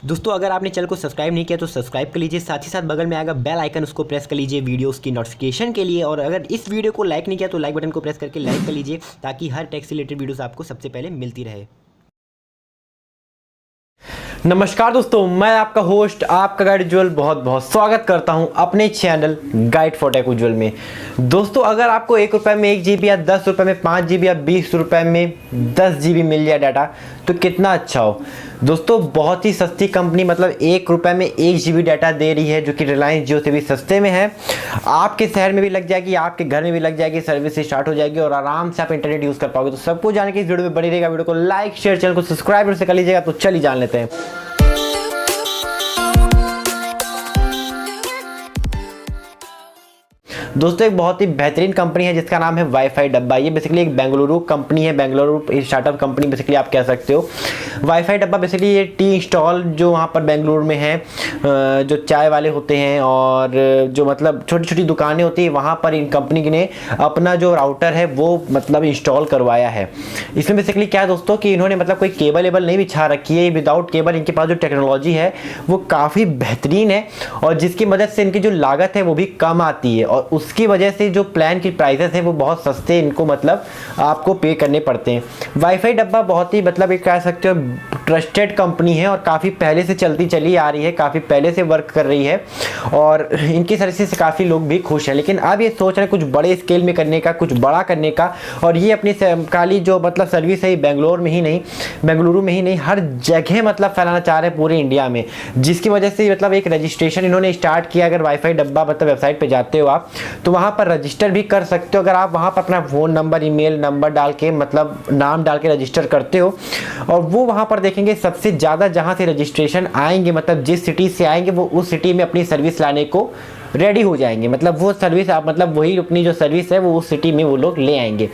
दोस्तों अगर आपने चैनल को सब्सक्राइब नहीं किया तो सब्सक्राइब कर लीजिए, साथ ही साथ बगल में आएगा बेल आइकन, उसको प्रेस कर लीजिए वीडियोस की नोटिफिकेशन के लिए। और अगर इस वीडियो को लाइक नहीं किया तो लाइक बटन को प्रेस करके लाइक कर लीजिए, ताकि हर टेक से रिलेटेड वीडियोस आपको सबसे पहले मिलती रहे। नमस्कार दोस्तों, मैं आपका होस्ट आपका गाइड उज्ज्वल बहुत बहुत स्वागत करता हूं अपने चैनल गाइड फॉर टेक उज्ज्वल में। दोस्तों अगर आपको 1 रुपये में 1 GB या 10 रुपये में 5 GB या 20 रुपये में 10 GB मिल जाए डाटा तो कितना अच्छा हो। दोस्तों बहुत ही सस्ती कंपनी, मतलब 1 रुपये में 1 GB डाटा दे रही है, जो कि रिलायंस जियो से भी सस्ते में है। आपके शहर में भी लग जाएगी, आपके घर में भी लग जाएगी, सर्विस स्टार्ट हो जाएगी और आराम से आप इंटरनेट यूज़ कर पाओगे। तो सबको जाने की इस वीडियो में बनी रहेगा। वीडियो को लाइक शेयर, चैनल को सब्सक्राइब से कर लीजिएगा। तो चलिए जान लेते हैं। दोस्तों एक बहुत ही बेहतरीन कंपनी है जिसका नाम है वाईफाई डब्बा। ये बेसिकली एक बेंगलुरु कंपनी है, बेंगलुरु स्टार्टअप कंपनी बेसिकली आप कह सकते हो। वाईफाई डब्बा बेसिकली ये टी स्टॉल जो वहाँ पर बेंगलुरु में है, जो चाय वाले होते हैं और जो मतलब छोटी छोटी दुकानें होती है, वहाँ पर इन कंपनी ने अपना जो राउटर है वो मतलब इंस्टॉल करवाया है। इसमें बेसिकली क्या है दोस्तों कि इन्होंने मतलब कोई केबल वेबल नहीं बिछा रखी है, विदाउट केबल इनके पास जो टेक्नोलॉजी है वो काफ़ी बेहतरीन है, और जिसकी मदद से इनकी जो लागत है वो भी कम आती है, और उसकी वजह से जो प्लान की प्राइसेस हैं वो बहुत सस्ते इनको मतलब आपको पे करने पड़ते हैं। वाईफाई डब्बा बहुत ही मतलब एक कह सकते हो ट्रस्टेड कंपनी है और काफ़ी पहले से चलती चली आ रही है, काफ़ी पहले से वर्क कर रही है और इनकी सर्विस से काफ़ी लोग भी खुश हैं। लेकिन अब ये सोच रहे हैं कुछ बड़े स्केल में करने का, कुछ बड़ा करने का, और ये अपनी खाली जो मतलब सर्विस है बेंगलोर में ही नहीं, बेंगलुरु में ही नहीं, हर जगह मतलब फैलाना चाह रहे हैं पूरे इंडिया में। जिसकी वजह से मतलब एक रजिस्ट्रेशन इन्होंने स्टार्ट किया। अगर वाईफाई डब्बा मतलब वेबसाइट पर जाते हो आप तो वहाँ पर रजिस्टर भी कर सकते हो। अगर आप वहाँ पर अपना फ़ोन नंबर, ईमेल नंबर डाल के मतलब नाम डाल के रजिस्टर करते हो, और वो वहाँ पर देखेंगे सबसे ज़्यादा जहाँ से रजिस्ट्रेशन आएंगे, मतलब जिस सिटी से आएंगे वो उस सिटी में अपनी सर्विस लाने को रेडी हो जाएंगे। मतलब वो सर्विस आप मतलब वही अपनी जो सर्विस है वो उस सिटी में वो लोग ले आएंगे।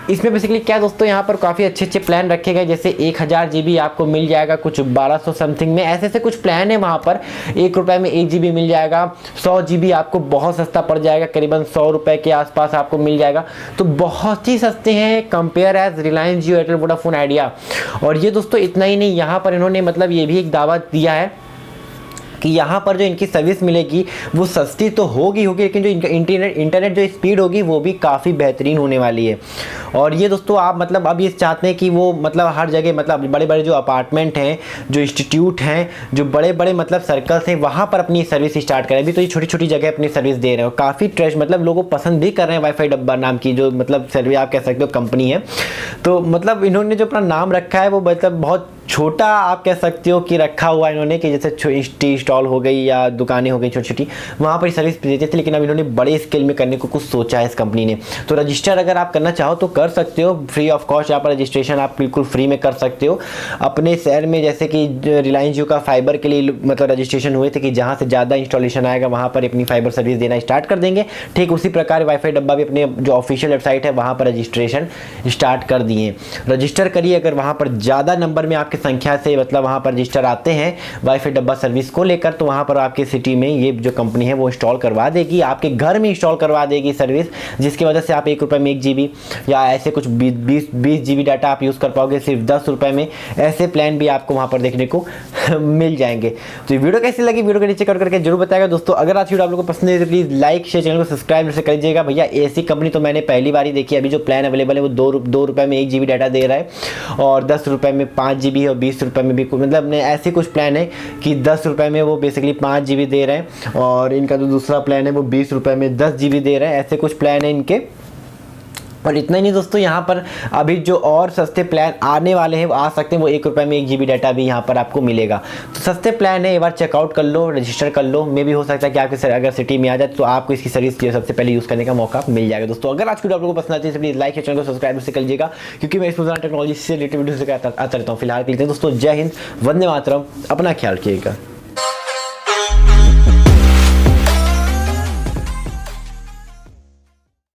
इसमें बेसिकली क्या दोस्तों, यहाँ पर काफ़ी अच्छे अच्छे प्लान रखे गए, जैसे 1000 GB आपको मिल जाएगा कुछ 1200 समथिंग में, ऐसे ऐसे कुछ प्लान है वहाँ पर। 1 रुपये में 1 GB मिल जाएगा, 100 GB आपको बहुत सस्ता पड़ जाएगा, करीबन 100 रुपये के आसपास आपको मिल जाएगा। तो बहुत ही सस्ते हैं कंपेयर एज रिलायंस जियो, एयरटेल, वोडाफोन, आइडिया। और ये दोस्तों इतना ही नहीं, यहाँ पर इन्होंने मतलब ये भी एक दावा दिया है कि यहाँ पर जो इनकी सर्विस मिलेगी वो सस्ती तो होगी, लेकिन जो इनका इंटरनेट जो स्पीड होगी वो भी काफ़ी बेहतरीन होने वाली है। और ये दोस्तों आप मतलब अब ये चाहते हैं कि वो मतलब हर जगह मतलब बड़े बड़े जो अपार्टमेंट हैं, जो इंस्टीट्यूट हैं, जो बड़े बड़े मतलब सर्कल्स हैं, वहाँ पर अपनी सर्विस स्टार्ट करें। अभी तो ये छोटी छोटी जगह अपनी सर्विस दे रहे हो, काफ़ी ट्रस्ट मतलब लोगों को पसंद भी कर रहे हैं। वाईफाई डब्बा नाम की जो मतलब सर्विस आप कह सकते हो कंपनी है। तो मतलब इन्होंने जो अपना नाम रखा है वो मतलब बहुत छोटा आप कह सकते हो कि रखा हुआ इन्होंने, कि जैसे टी स्टॉल हो गई या दुकानें हो गई छोटी छोटी, वहाँ पर सर्विस देते थे। लेकिन अब इन्होंने बड़े स्केल में करने को कुछ सोचा है इस कंपनी ने। तो रजिस्टर अगर आप करना चाहो तो कर सकते हो, फ्री ऑफ कॉस्ट। यहाँ पर रजिस्ट्रेशन आप बिल्कुल फ्री में कर सकते हो अपने शहर में। जैसे कि रिलायंस जियो का फाइबर के लिए मतलब रजिस्ट्रेशन हुए थे कि जहाँ से ज़्यादा इंस्टॉलेशन आएगा वहाँ पर अपनी फाइबर सर्विस देना स्टार्ट कर देंगे। ठीक उसी प्रकार वाईफाई डब्बा भी अपने जो ऑफिशियल वेबसाइट है वहाँ पर रजिस्ट्रेशन स्टार्ट कर दिए। रजिस्टर करिए, अगर वहाँ पर ज़्यादा नंबर में आपकी संख्या से मतलब वहाँ पर रजिस्टर आते हैं वाईफाई डब्बा सर्विस को लेकर, तो वहाँ पर आपके सिटी में ये जो कंपनी है वो इंस्टॉल करवा देगी, आपके घर में इंस्टॉल करवा देगी सर्विस, जिसकी वजह से आप 1 रुपये में 1 GB या ऐसे कुछ 20 GB डाटा आप यूज़ कर पाओगे सिर्फ 10 रुपये में। ऐसे प्लान भी आपको वहाँ पर देखने को मिल जाएंगे। तो ये वीडियो कैसी लगी वीडियो के नीचे कमेंट करके जरूर बताएगा दोस्तों। अगर आज वीडियो आप लोगों को पसंद है तो प्लीज़ लाइक शेयर, चैनल को सब्सक्राइब से कर दीजिएगा। भैया ऐसी कंपनी तो मैंने पहली बार ही देखी। अभी जो प्लान अवेलेबल है वो 2 रुपये में 1 GB डाटा दे रहा है, और 10 रुपये में 5 GB और 20 रुपये में भी मतलब ऐसे कुछ प्लान है कि 10 रुपये में वो बेसिकली 5 GB दे रहे हैं, और इनका जो दूसरा प्लान है वो 20 रुपये में 10 GB दे रहे हैं। ऐसे कुछ प्लान है इनके। और इतना ही नहीं दोस्तों, यहाँ पर अभी जो और सस्ते प्लान आने वाले हैं वो आ सकते हैं, वो 1 रुपये में 1 GB डाटा भी यहाँ पर आपको मिलेगा। तो सस्ते प्लान है, एक बार चेकआउट कर लो, रजिस्टर कर लो। मे भी हो सकता है कि आपके अगर सिटी में आ जाए तो आपको इसकी सर्विस सबसे पहले यूज़ करने का मौका मिल जाएगा। दोस्तों अगर आज वीडियो आप लोगों को पसंद आती है तो प्लीज़ लाइक या चैनल को सब्सक्राइब से कर लीजिएगा, क्योंकि मैं इस टेक्नोलॉजी से रिलेटेड वीडियो से आता रहता हूँ। फिलहाल के लिए दोस्तों जय हिंद, वंदे मातरम, अपना ख्याल रखिएगा।